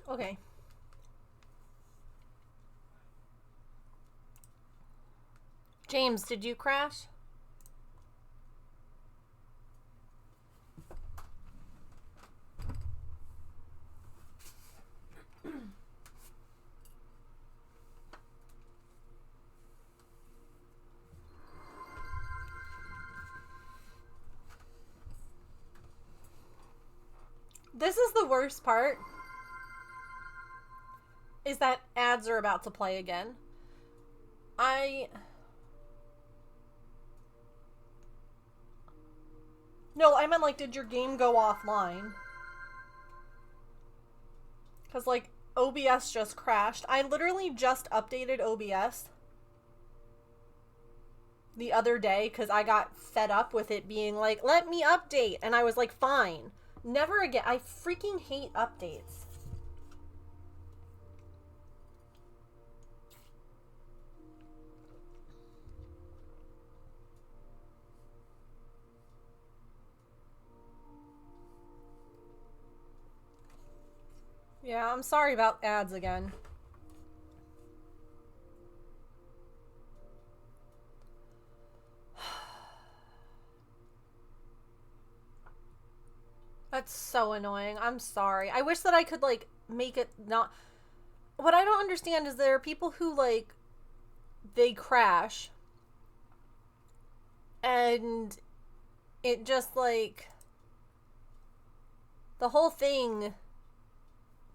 Okay. James, did you crash? This is the worst part. Is that ads are about to play again. No, I meant like, did your game go offline? Because, like, OBS just crashed. I literally just updated OBS the other day because I got fed up with it being like, let me update. And I was like, fine. Never again. I freaking hate updates. Yeah, I'm sorry about ads again. That's so annoying. I'm sorry. I wish that I could, like, make it not... What I don't understand is there are people who, like, they crash and it just, like, the whole thing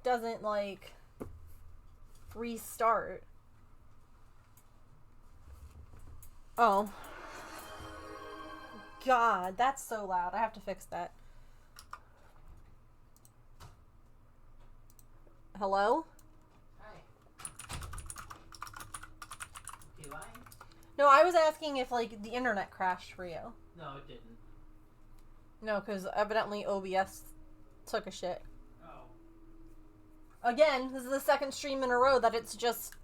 doesn't, like, restart. Oh. God, that's so loud. I have to fix that. Hello? Hi. Do I? No, I was asking if, like, the internet crashed for you. No, it didn't. No, because evidently OBS took a shit. Oh. Again, this is the second stream in a row that it's just...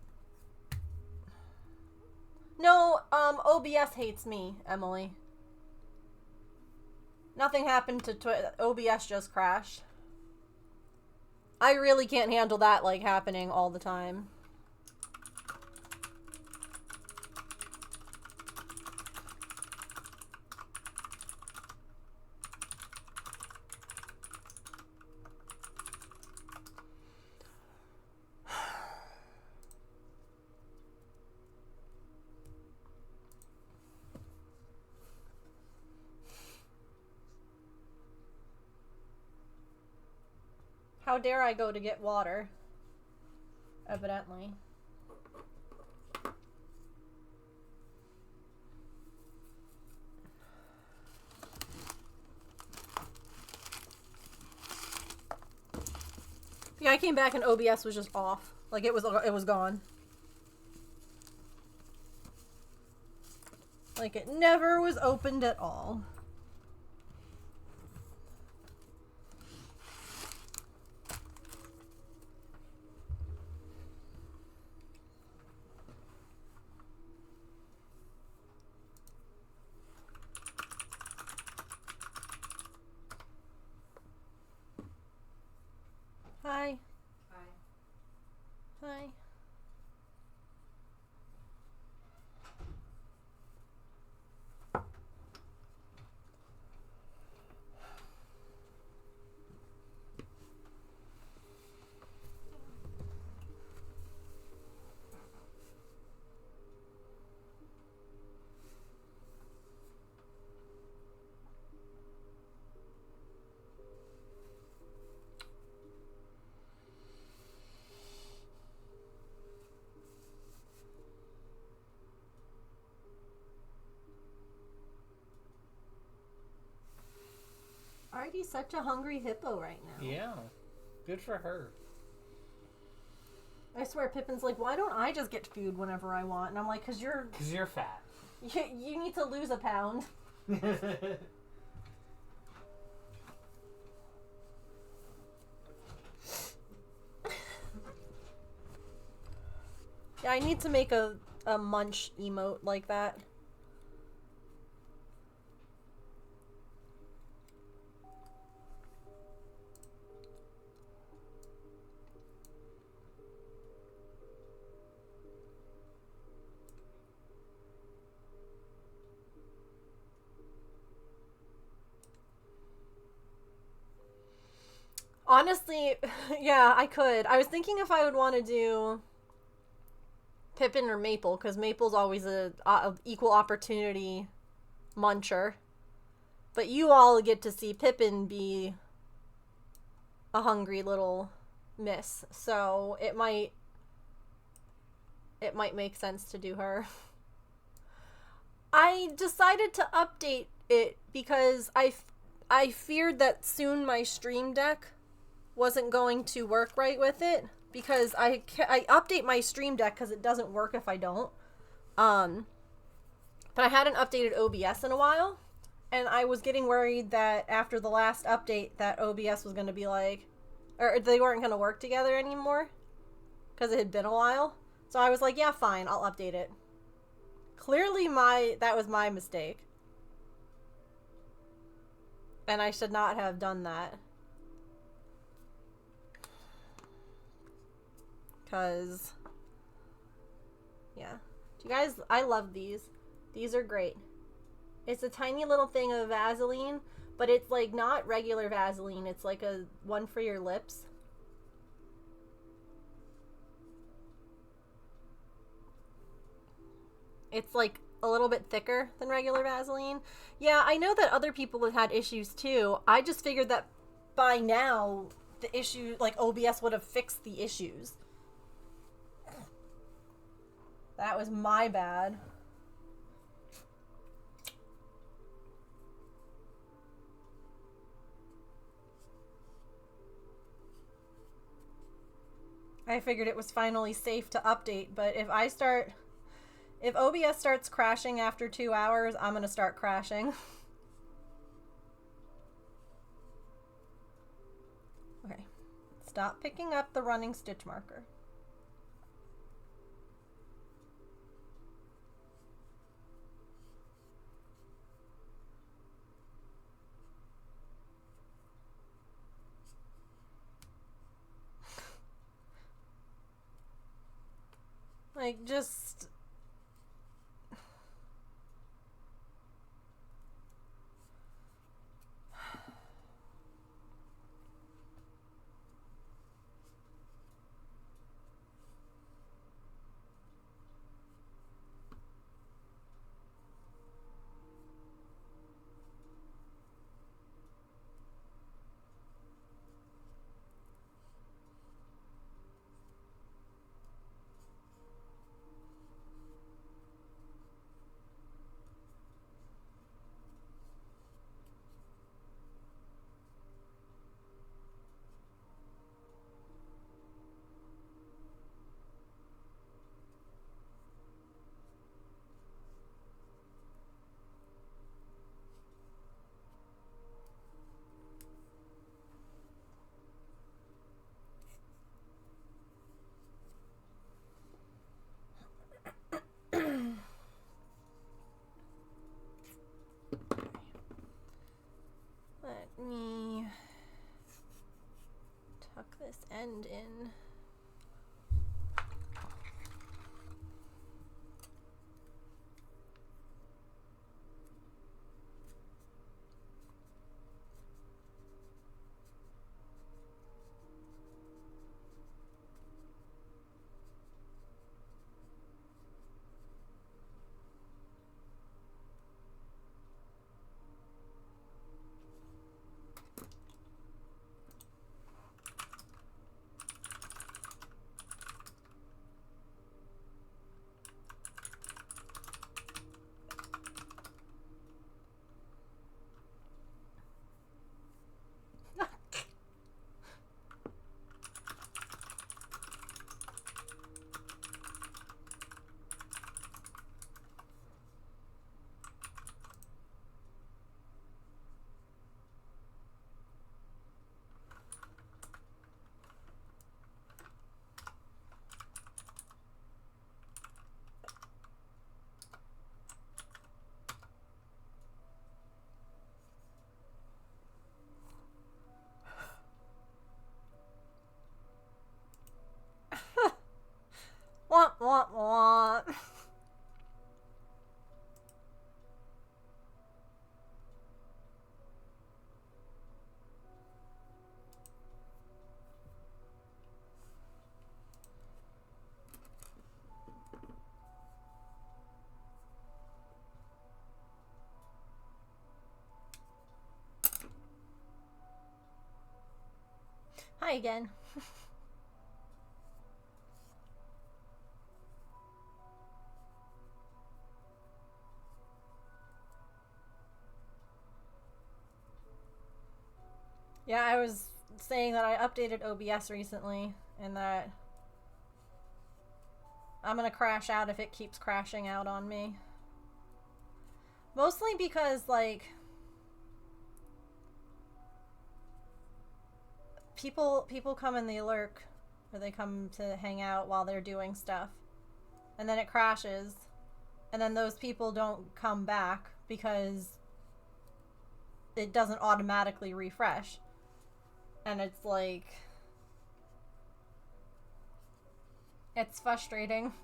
No, OBS hates me, Emily. Nothing happened to OBS just crashed. I really can't handle that, like, happening all the time. How dare I go to get water? Evidently. Yeah, I came back and OBS was just off. Like, it was gone. Like, it never was opened at all. Hi. Hi. Hi. Artie's such a hungry hippo right now. Yeah. Good for her. I swear, Pippin's like, why don't I just get food whenever I want? And I'm like, because you're fat. you need to lose a pound. Yeah, I need to make a munch emote like that. Honestly, yeah, I could. I was thinking if I would want to do Pippin or Maple, because Maple's always a equal opportunity muncher. But you all get to see Pippin be a hungry little miss, so it might make sense to do her. I decided to update it because I feared that soon my Stream Deck wasn't going to work right with it, because I update my Stream Deck because it doesn't work if I don't. But I hadn't updated OBS in a while, and I was getting worried that after the last update that OBS was going to be like, or they weren't going to work together anymore because it had been a while. So I was like, yeah, fine, I'll update it. Clearly that was my mistake. And I should not have done that. Because, yeah. You guys, I love these. These are great. It's a tiny little thing of Vaseline, but it's like not regular Vaseline. It's like a one for your lips. It's like a little bit thicker than regular Vaseline. Yeah, I know that other people have had issues too. I just figured that by now the issue, like OBS would have fixed the issues. That was my bad. I figured it was finally safe to update, but if OBS starts crashing after 2 hours, I'm gonna start crashing. Okay. Stop picking up the running stitch marker. Like, just... Let me tuck this end in. Womp womp womp. Hi again. Yeah, I was saying that I updated OBS recently and that I'm gonna crash out if it keeps crashing out on me. Mostly because, like, people come and they lurk, or they come to hang out while they're doing stuff, and then it crashes, and then those people don't come back because it doesn't automatically refresh. And it's like, it's frustrating.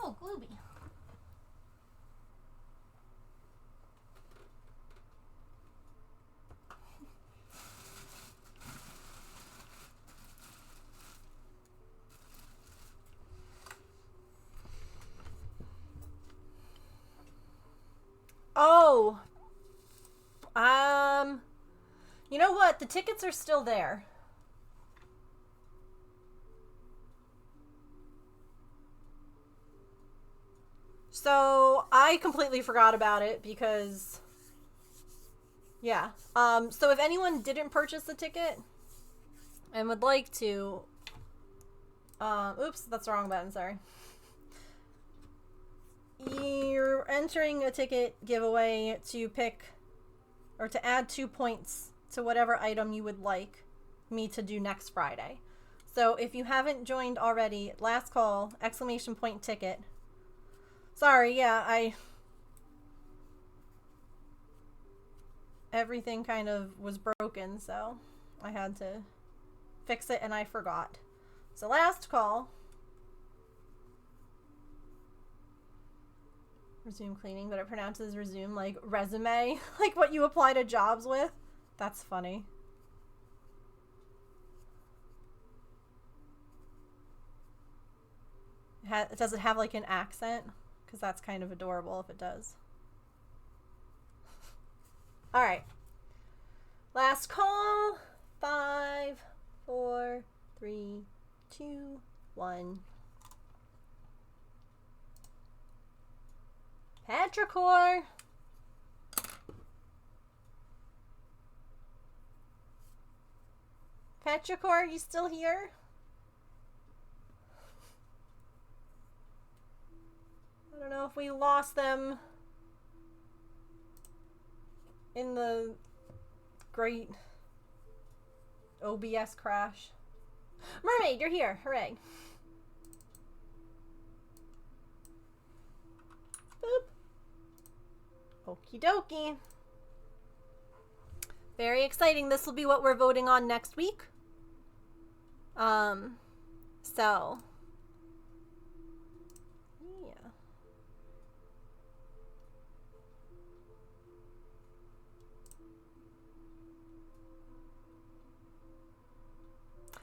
Oh, Glooby. Oh, you know what? The tickets are still there. So I completely forgot about it because, yeah. So if anyone didn't purchase the ticket and would like to, oops, that's the wrong button. Sorry. You're entering a ticket giveaway to pick or to add 2 points to whatever item you would like me to do next Friday. So if you haven't joined already, last call, ! Ticket. Sorry, yeah, everything kind of was broken, so I had to fix it and I forgot. So last call. Resume cleaning, but it pronounces resume like resume, like what you apply to jobs with. That's funny. Does it have like an accent? Because that's kind of adorable if it does. All right. Last call. 5, 4, 3, 2, 1. Petrichor. Petrichor, are you still here? I don't know if we lost them in the great OBS crash. Mermaid, you're here. Hooray. Boop. Okie dokie. Very exciting. This will be what we're voting on next week. So yeah.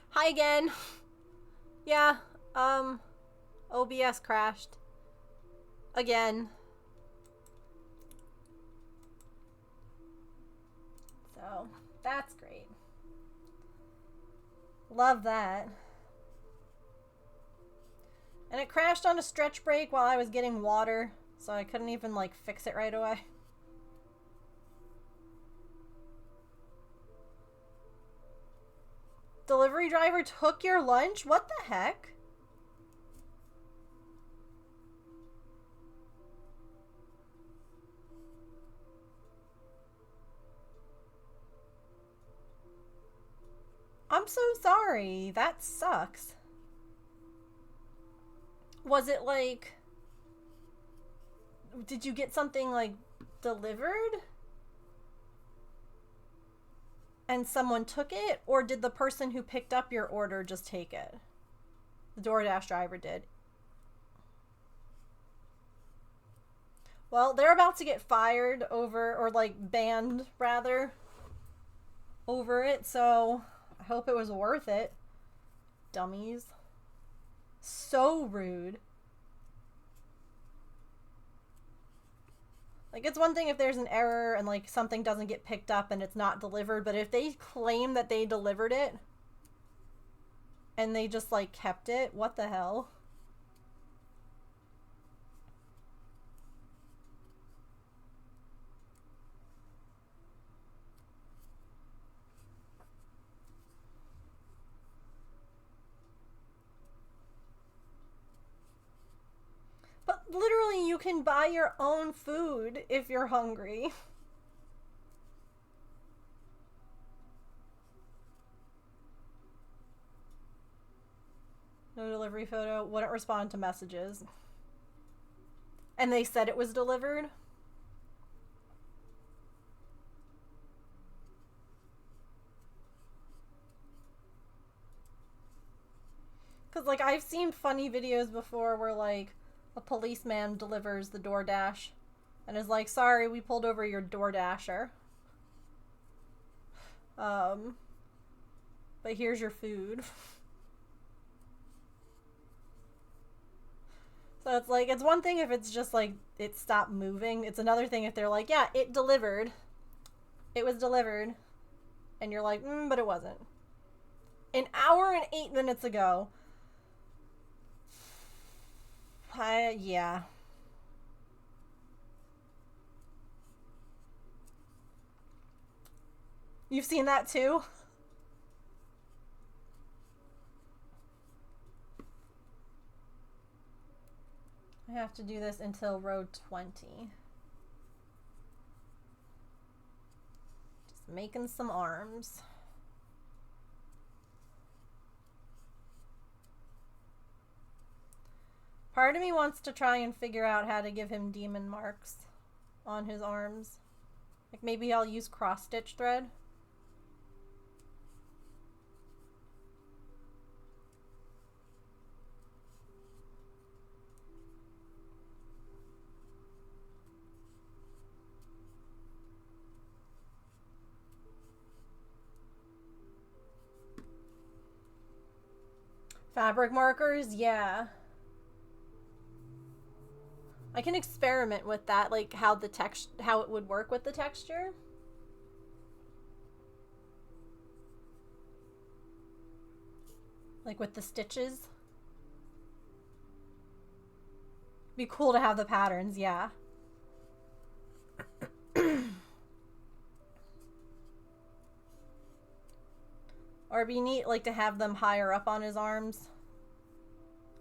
Hi again. Yeah, OBS crashed. Again. So, that's great. Love that. And it crashed on a stretch break while I was getting water, so I couldn't even, like, fix it right away. Delivery driver took your lunch? What the heck? I'm so sorry. That sucks. Was it like... Did you get something, like, delivered? and someone took it, or did the person who picked up your order just take it? The DoorDash driver did. Well, they're about to get fired over, or like banned rather, over it, so I hope it was worth it. Dummies. So rude. Like, it's one thing if there's an error and, like, something doesn't get picked up and it's not delivered, but if they claim that they delivered it and they just, like, kept it, what the hell? But literally, you can buy your own food if you're hungry. No delivery photo. Wouldn't respond to messages. And they said it was delivered. Because, like, I've seen funny videos before where, like, a policeman delivers the DoorDash and is like, sorry, we pulled over your DoorDasher. But here's your food. So it's like, it's one thing if it's just like, it stopped moving. It's another thing if they're like, yeah, it delivered. It was delivered. And you're like, but it wasn't. An hour and 8 minutes ago. Yeah. You've seen that too? I have to do this until road 20. Just making some arms. Part of me wants to try and figure out how to give him demon marks on his arms. Like, maybe I'll use cross-stitch thread. Fabric markers? Yeah. I can experiment with that, like how it would work with the texture. Like with the stitches. Be cool to have the patterns, yeah. Or it'd be neat, like, to have them higher up on his arms.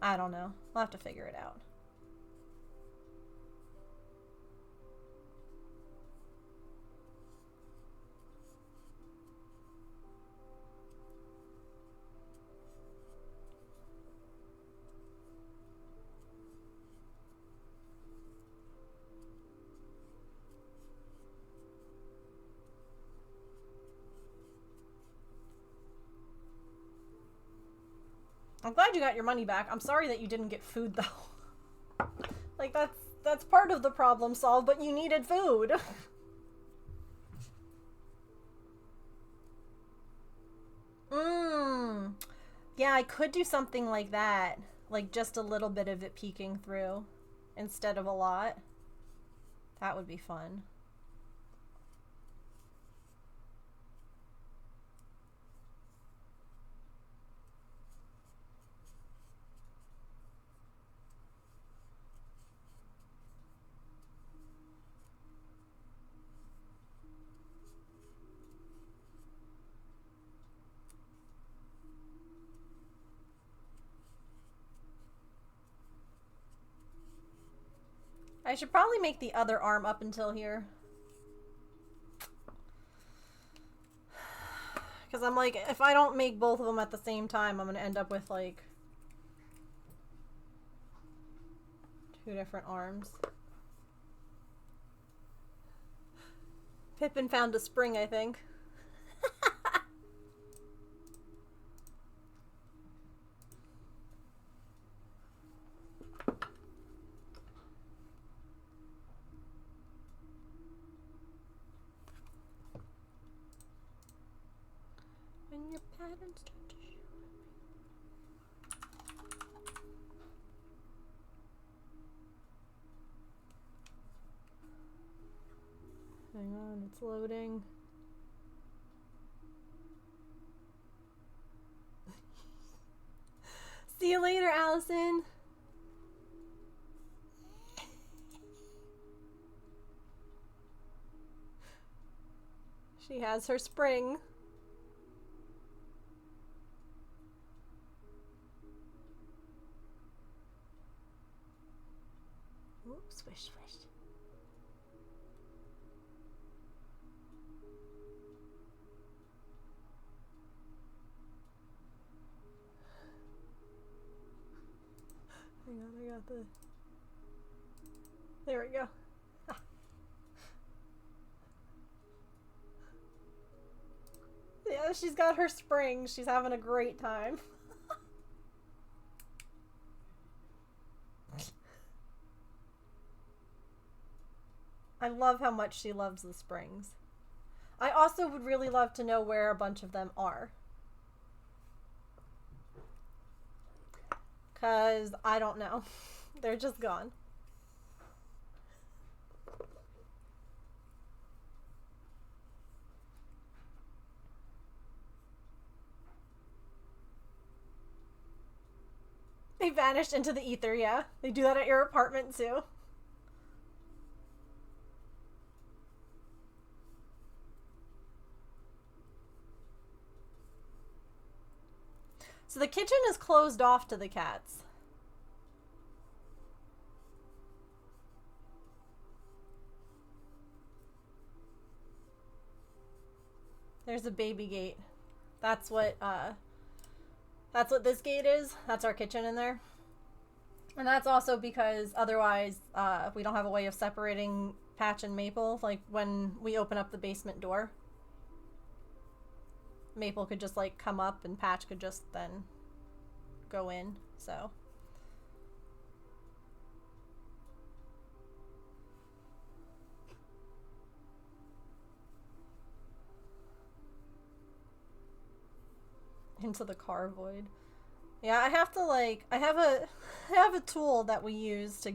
I don't know. I'll have to figure it out. I'm glad you got your money back. I'm sorry that you didn't get food, though. Like, that's part of the problem solved, but you needed food. Yeah, I could do something like that. Like, just a little bit of it peeking through instead of a lot. That would be fun. I should probably make the other arm up until here. Because I'm like, if I don't make both of them at the same time, I'm going to end up with, like, 2 different arms. Pippin found a spring, I think. Hang on, it's loading. See you later, Allison. She has her spring. Ooh, swish, swish. Hang on, I got the... There we go. Yeah, she's got her spring. She's having a great time. I love how much she loves the springs. I also would really love to know where a bunch of them are. 'Cause I don't know. They're just gone. They vanished into the ether, yeah. They do that at your apartment too. So the kitchen is closed off to the cats. There's a baby gate. That's what this gate is. That's our kitchen in there. And that's also because otherwise we don't have a way of separating Patch and Maple. Like when we open up the basement door, Maple could just like come up and Patch could just then go in. So into the car void. Yeah, I have to like I have a tool that we use to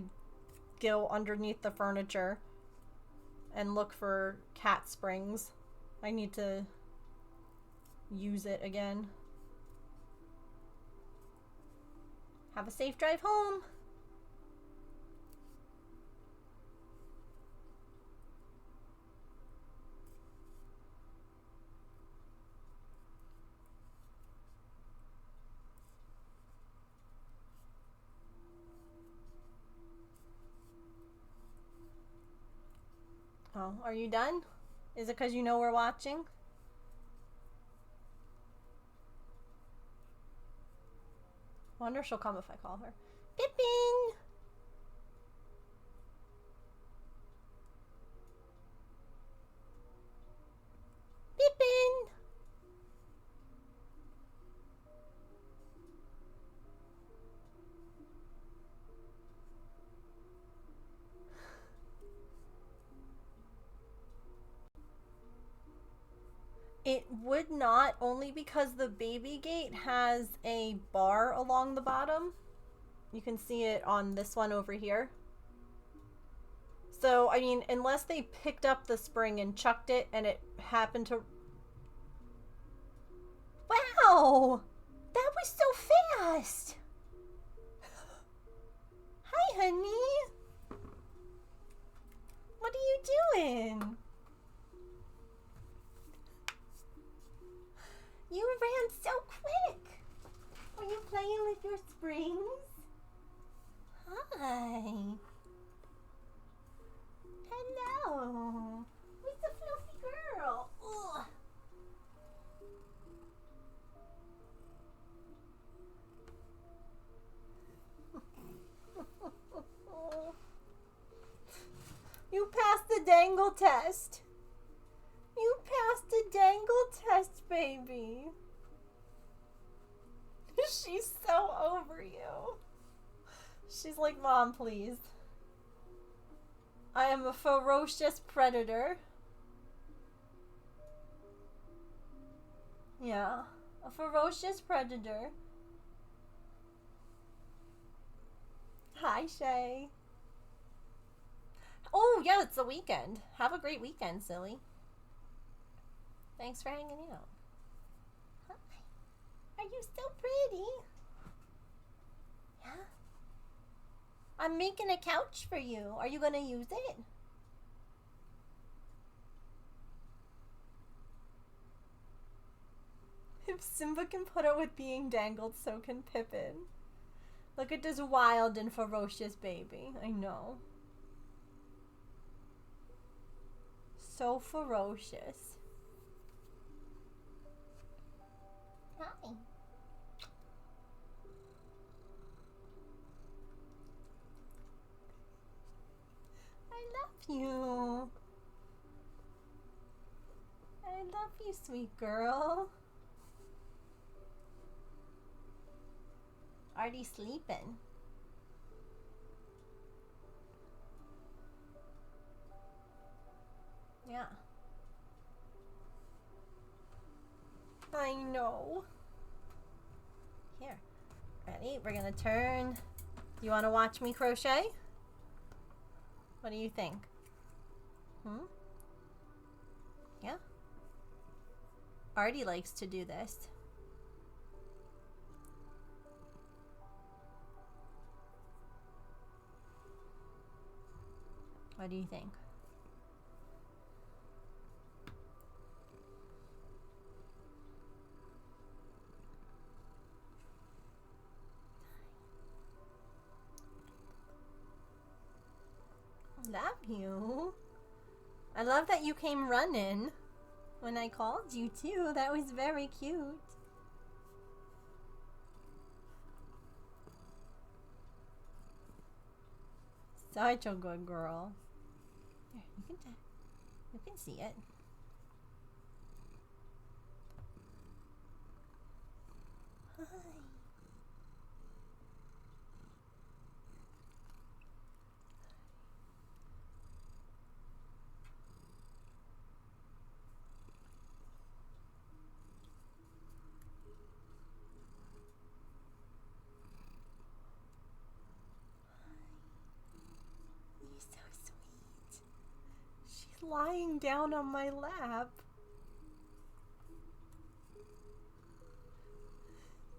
go underneath the furniture and look for cat springs. I need to use it again. Have a safe drive home. Oh, are you done? Is it because you know we're watching? Wonder if she'll come if I call her. Pippin! Pippin! It would not, only because the baby gate has a bar along the bottom. You can see it on this one over here. So, I mean, unless they picked up the spring and chucked it and it happened to... Wow! That was so fast! Hi, honey! What are you doing? You ran so quick! Are you playing with your springs? Hi! Hello! Who's the fluffy girl? Ugh. You passed the dangle test! You passed the dangle test, baby. She's so over you. She's like, Mom, please. I am a ferocious predator. Yeah. A ferocious predator. Hi, Shay. Oh, yeah, it's the weekend. Have a great weekend, silly. Thanks for hanging out. Hi. Are you so pretty? Yeah. I'm making a couch for you. Are you gonna use it? If Simba can put up with being dangled, so can Pippin. Look at this wild and ferocious baby. I know. So ferocious. Hi. I love you. I love you, sweet girl. Already sleeping. Yeah. I know. Here. Ready? We're gonna turn. You wanna watch me crochet? What do you think? Yeah? Artie likes to do this. What do you think? Love you. I love that you came running when I called you too. That was very cute. Such a good girl. Here, you can see it. Hi. You're so sweet. She's lying down on my lap.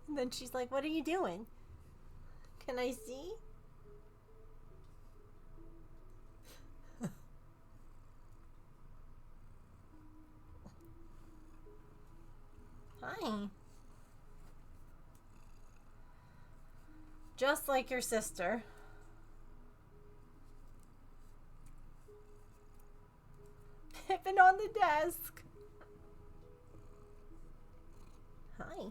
And then she's like, what are you doing? Can I see? Hi. Just like your sister. Pippin on the desk. Hi.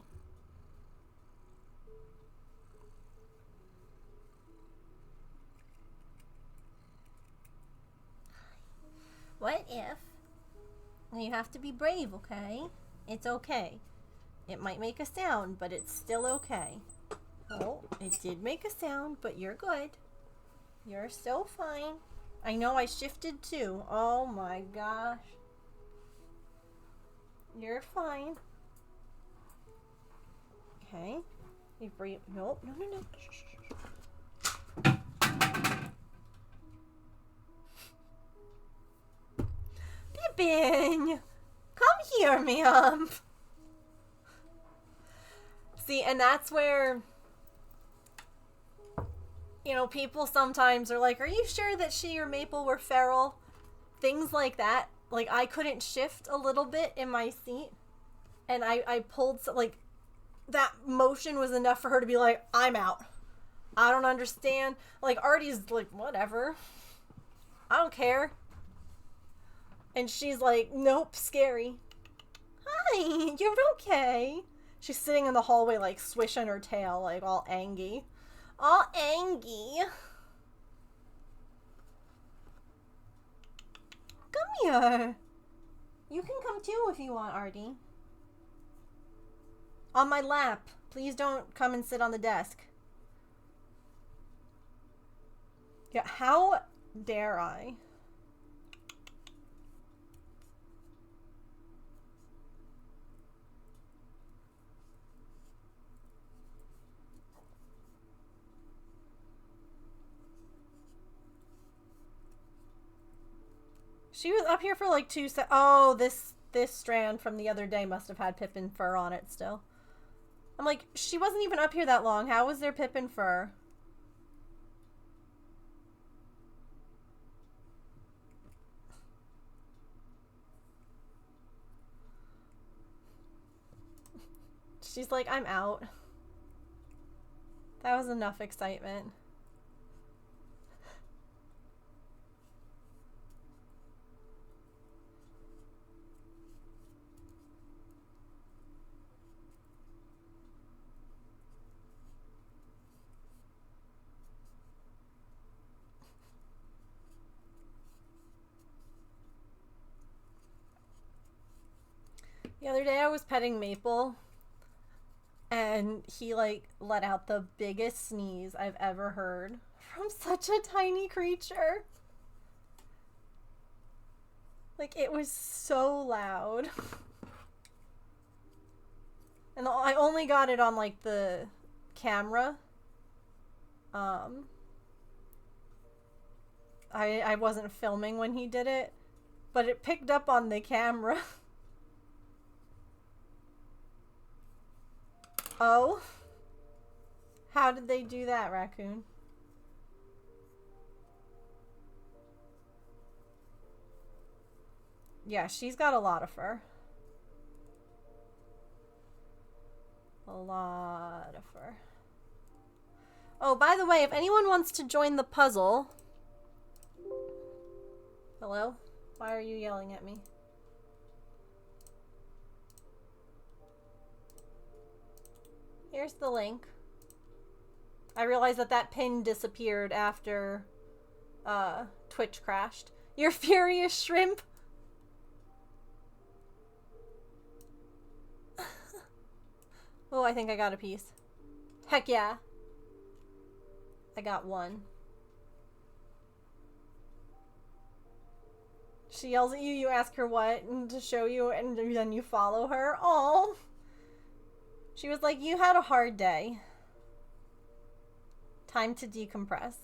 What if? You have to be brave, okay? It's okay. It might make a sound, but it's still okay. Oh, it did make a sound, but you're good. You're so fine. I know I shifted too. Oh my gosh. You're fine. Okay. You breathe. Nope. No, no, no. Shh, shh, shh. Pippin! Come here, ma'am. See, and that's where, you know, people sometimes are like, are you sure that she or Maple were feral? Things like that. Like, I couldn't shift a little bit in my seat. And I pulled, like, that motion was enough for her to be like, I'm out. I don't understand. Like, Artie's like, whatever. I don't care. And she's like, nope, scary. Hi, you're okay. She's sitting in the hallway, like, swishing her tail, like, all angry. All angry. Come here. You can come too if you want, Artie. On my lap. Please don't come and sit on the desk. Yeah, how dare I? She was up here for like 2 seconds. Oh, this strand from the other day must have had Pippin fur on it still. I'm like, she wasn't even up here that long. How was there Pippin fur? She's like, I'm out. That was enough excitement. The other day I was petting Maple and he like let out the biggest sneeze I've ever heard from such a tiny creature. Like, it was so loud. And I only got it on like the camera. I wasn't filming when he did it, but it picked up on the camera. Oh? How did they do that, Raccoon? Yeah, she's got a lot of fur. A lot of fur. Oh, by the way, if anyone wants to join the puzzle... Hello? Why are you yelling at me? Here's the link. I realized that pin disappeared after Twitch crashed. You're furious, shrimp? Oh, I think I got a piece. Heck yeah. I got one. She yells at you, you ask her what, and to show you, and then you follow her. Oh. She was like, you had a hard day. Time to decompress.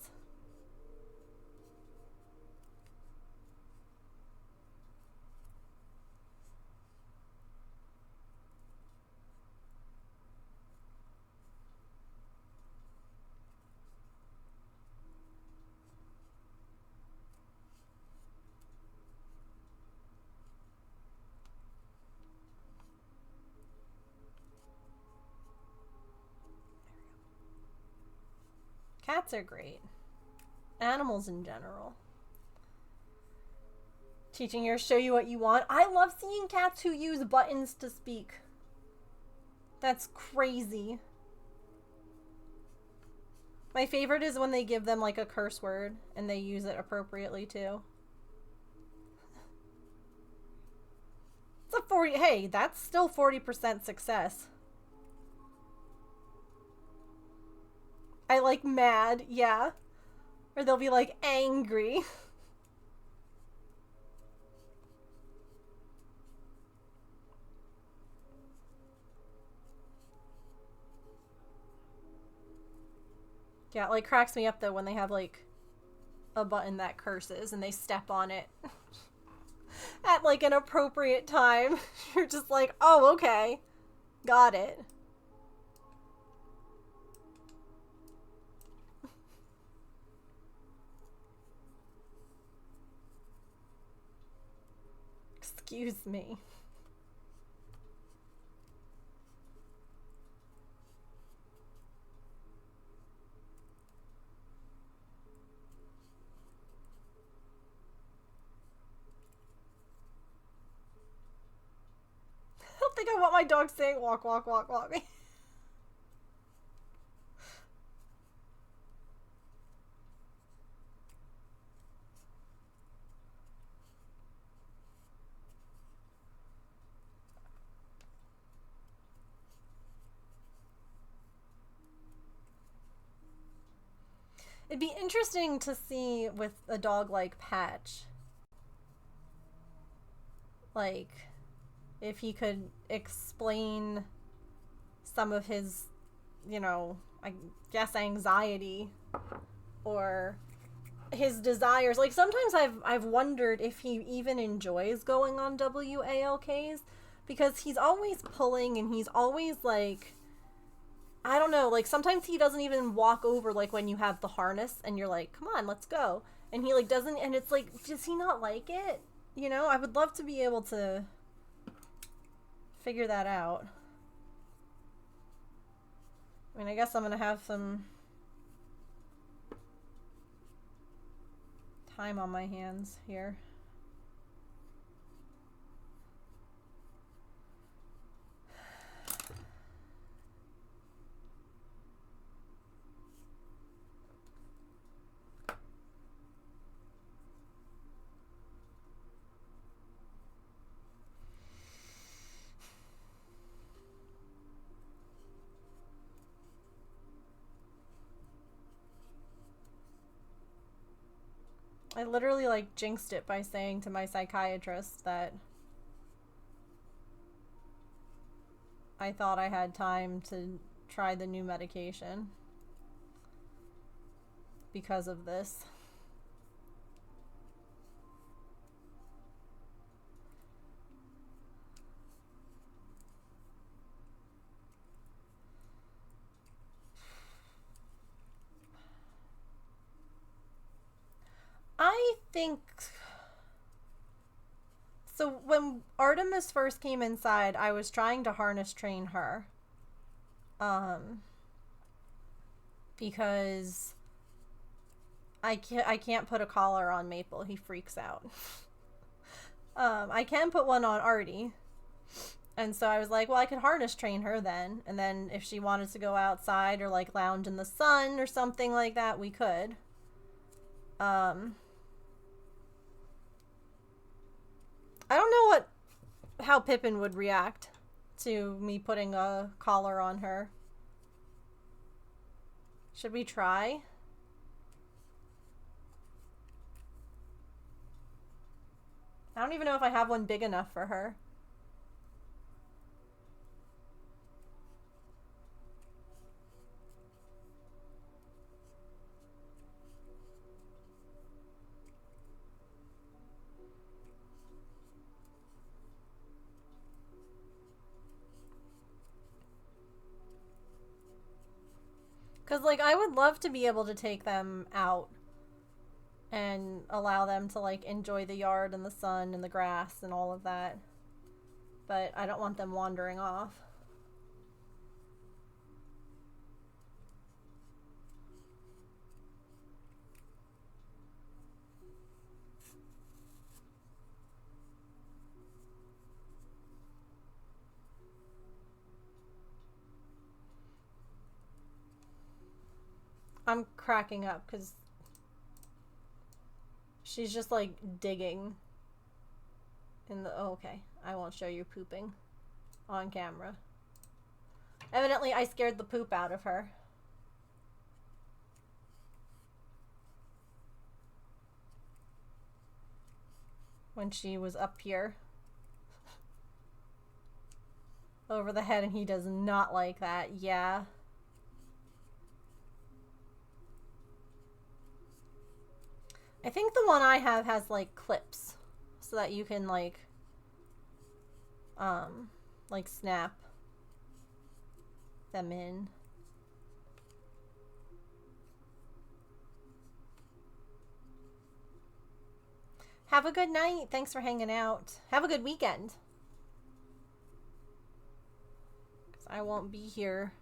Cats are great. Animals in general. Teaching her, show you what you want. I love seeing cats who use buttons to speak. That's crazy. My favorite is when they give them like a curse word and they use it appropriately too. It's a 40. Hey, that's still 40% success. I like mad, yeah. Or they'll be like angry. Yeah, it like cracks me up though when they have like a button that curses and they step on it at like an appropriate time. You're just like, oh, okay. Got it. Excuse me. I don't think I want my dog saying walk, walk, walk, walk. It'd be interesting to see with a dog like Patch. Like, if he could explain some of his, you know, I guess anxiety or his desires. Like sometimes I've wondered if he even enjoys going on WALKs, because he's always pulling and he's always like, I don't know, like sometimes he doesn't even walk over like when you have the harness and you're like, come on, let's go. And he like doesn't, and it's like, does he not like it? You know, I would love to be able to figure that out. I mean, I guess I'm gonna have some time on my hands here. I literally like jinxed it by saying to my psychiatrist that I thought I had time to try the new medication because of this. I think so. When Artemis first came inside, I was trying to harness train her. Because I can't put a collar on Maple. He freaks out. I can put one on Artie. And so I was like, well, I could harness train her then. And then if she wanted to go outside or like lounge in the sun or something like that, we could. I don't know how Pippin would react to me putting a collar on her. Should we try? I don't even know if I have one big enough for her. Because, like, I would love to be able to take them out and allow them to, like, enjoy the yard and the sun and the grass and all of that. But I don't want them wandering off. I'm cracking up because she's just like digging in the... Oh, okay. I won't show you pooping on camera. Evidently, I scared the poop out of her. When she was up here. Over the head, and he does not like that. Yeah. I think the one I have has like clips so that you can like snap them in. Have a good night. Thanks for hanging out. Have a good weekend. 'Cause I won't be here.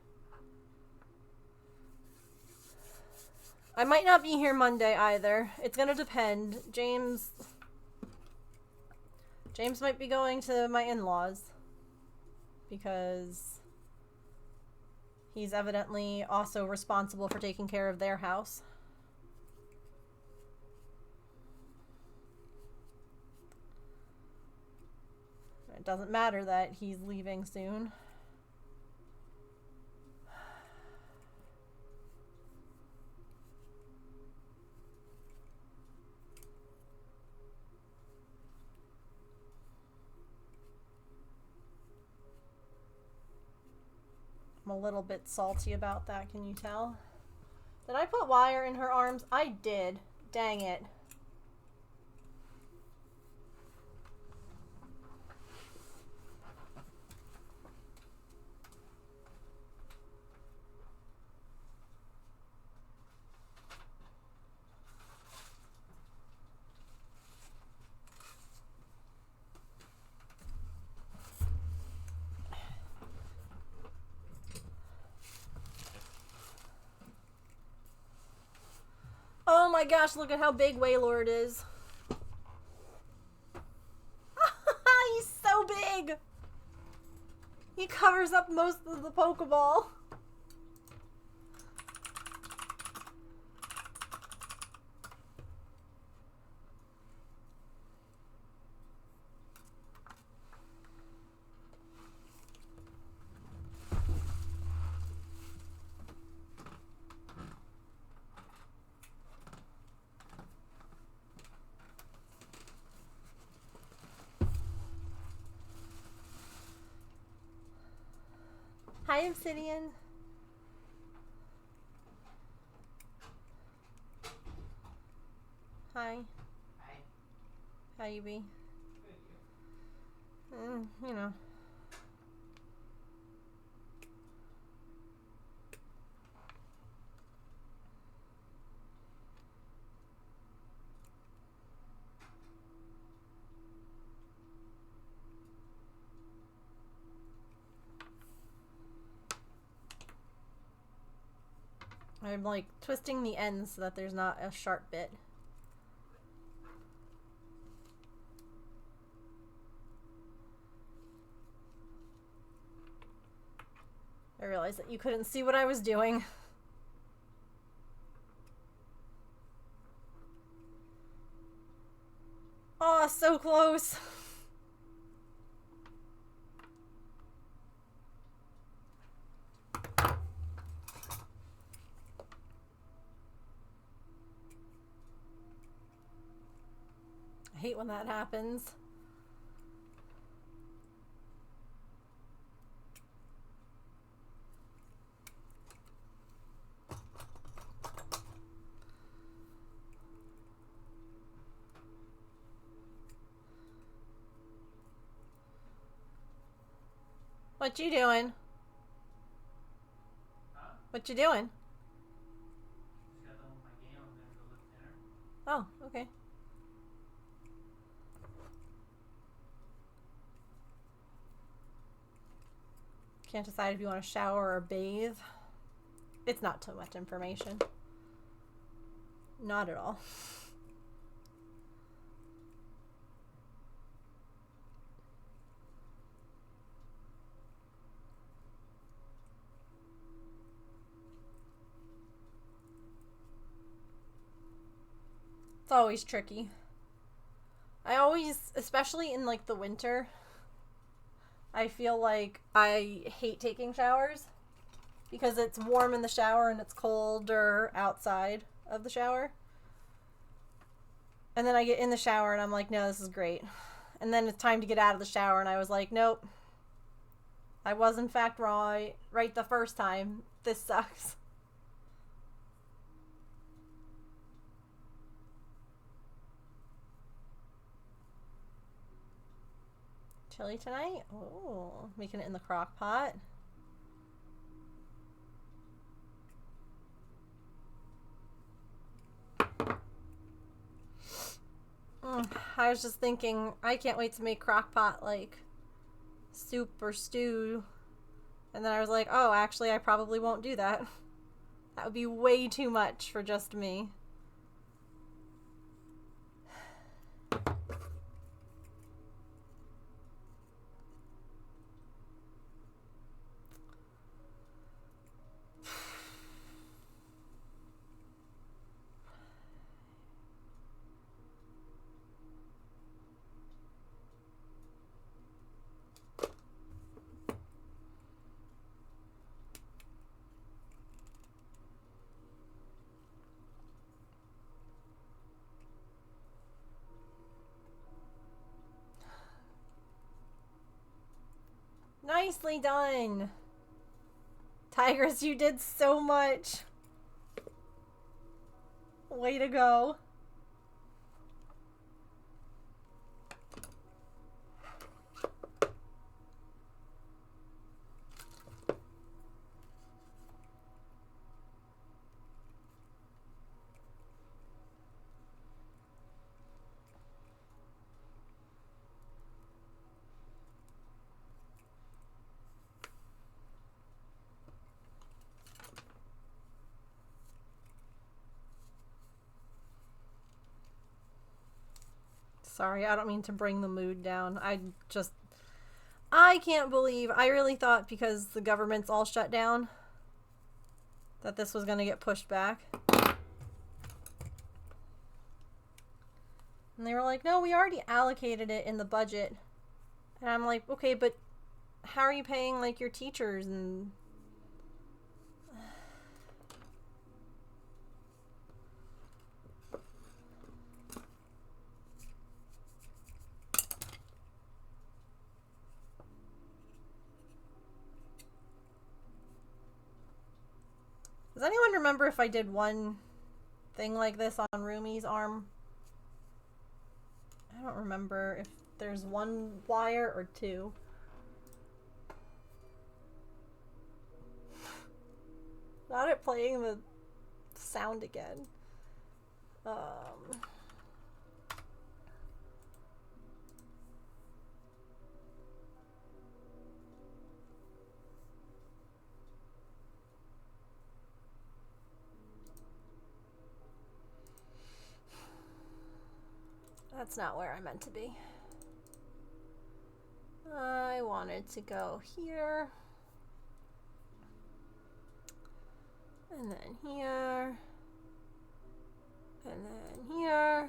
I might not be here Monday either. It's gonna depend. James might be going to my in-laws because he's evidently also responsible for taking care of their house. It doesn't matter that he's leaving soon. I'm a little bit salty about that, can you tell? Did I put wire in her arms? I did, Dang it. Oh my gosh, look at how big Waylord is. He's so big! He covers up most of the Pokeball. Hi, Obsidian. Hi. Hi. How you be? Good, you? You know. I'm like twisting the ends so that there's not a sharp bit. I realized that you couldn't see what I was doing. Oh, so close. I hate when that happens. What you doing? Huh? What you doing? Just got done with my game. I'm gonna go lift dinner. Oh, okay. Can't decide if you want to shower or bathe. It's not too much information. Not at all. It's always tricky. I always, especially in like the winter, I feel like I hate taking showers because it's warm in the shower and it's colder outside of the shower. And then I get in the shower and I'm like, no, this is great. And then it's time to get out of the shower and I was like, nope. I was in fact right the first time. This sucks. Chili tonight? Oh, making it in the crock pot. I was just thinking, I can't wait to make crock pot like soup or stew. And then I was like, oh, actually, I probably won't do that. That would be way too much for just me. Nicely done. Tigress, you did so much. Way to go. Sorry, I don't mean to bring the mood down. I can't believe, I really thought because the government's all shut down that this was gonna get pushed back. And they were like, no, we already allocated it in the budget. And I'm like, okay, but how are you paying, like, your teachers and... Does anyone remember if I did one thing like this on Rumi's arm? I don't remember if there's one wire or two. Not it playing the sound again. That's not where I meant to be. I wanted to go here. And then here. And then here.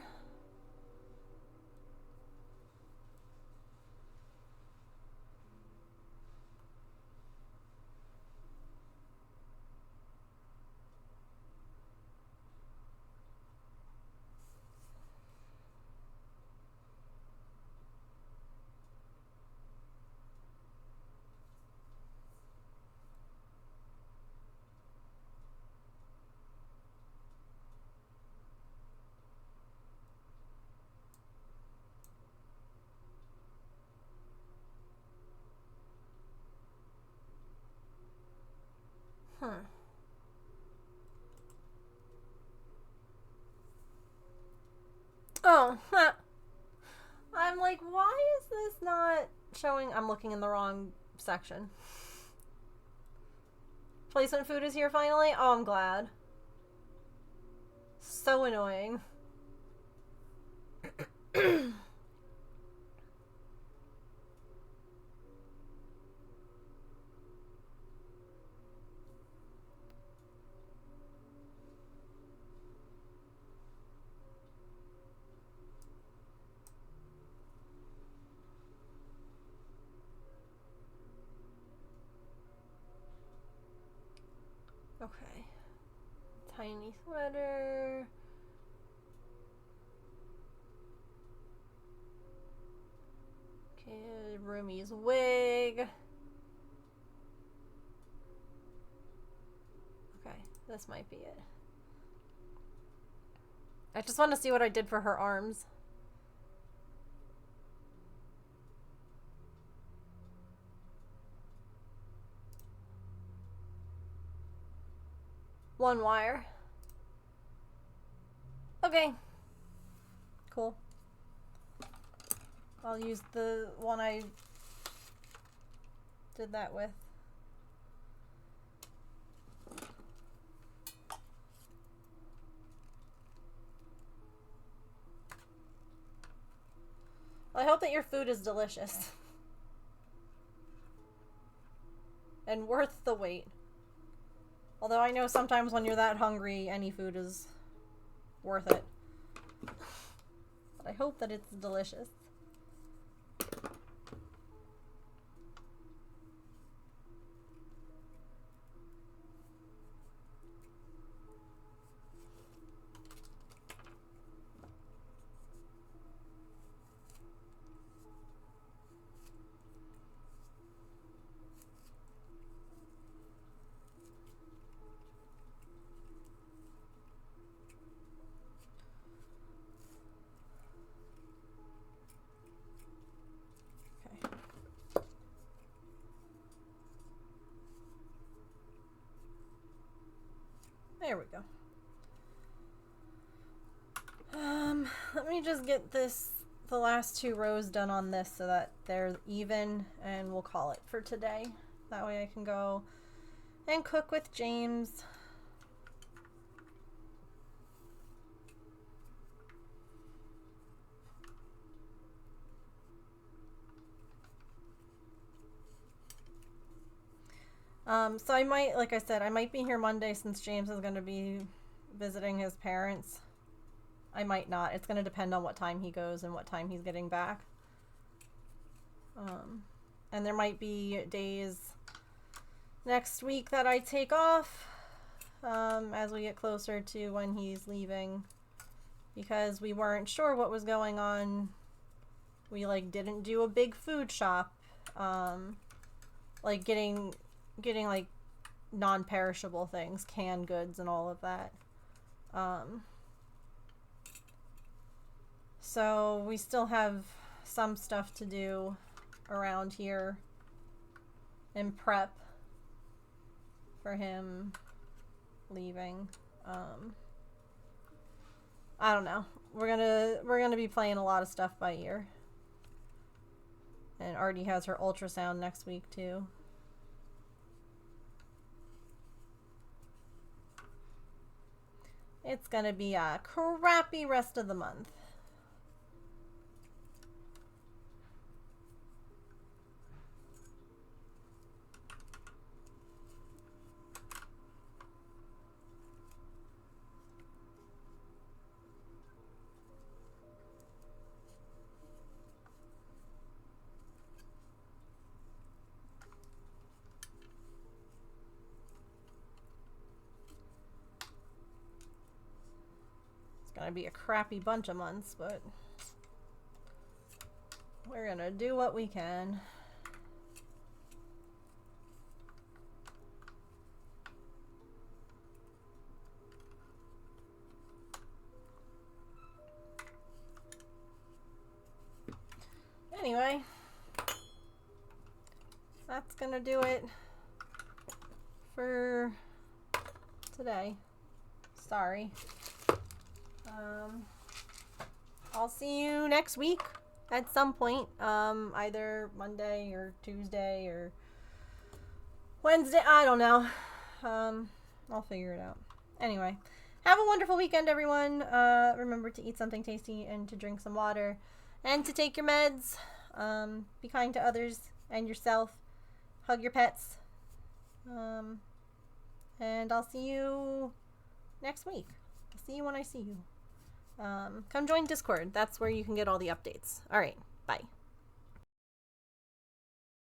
Oh, I'm like, why is this not showing? I'm looking in the wrong section. Placement food is here finally? Oh, I'm glad. So annoying. Okay. Tiny sweater. Okay, Rumi's wig. Okay, this might be it. I just want to see what I did for her arms. One wire. Okay. Cool. I'll use the one I did that with. Well, I hope that your food is delicious. And worth the wait. Although I know sometimes when you're that hungry, any food is worth it. But I hope that it's delicious. There we go. Let me just get the last two rows done on this so that they're even, and we'll call it for today. That way I can go and cook with James. So I might, like I said, I might be here Monday since James is going to be visiting his parents. I might not. It's going to depend on what time he goes and what time he's getting back. And there might be days next week that I take off as we get closer to when he's leaving, because we weren't sure what was going on. We like didn't do a big food shop, like getting like non-perishable things, canned goods and all of that. So we still have some stuff to do around here and prep for him leaving. I don't know. We're gonna be playing a lot of stuff by ear. And Artie has her ultrasound next week too. It's gonna be a crappy rest of the month. Gonna be a crappy bunch of months, but we're gonna do what we can. Anyway, that's gonna do it for today. Sorry. I'll see you next week at some point, either Monday or Tuesday or Wednesday. I don't know. I'll figure it out. Anyway, have a wonderful weekend, everyone. Remember to eat something tasty and to drink some water and to take your meds. Be kind to others and yourself. Hug your pets. And I'll see you next week. I'll see you when I see you. Come join Discord. That's where you can get all the updates. All right. Bye.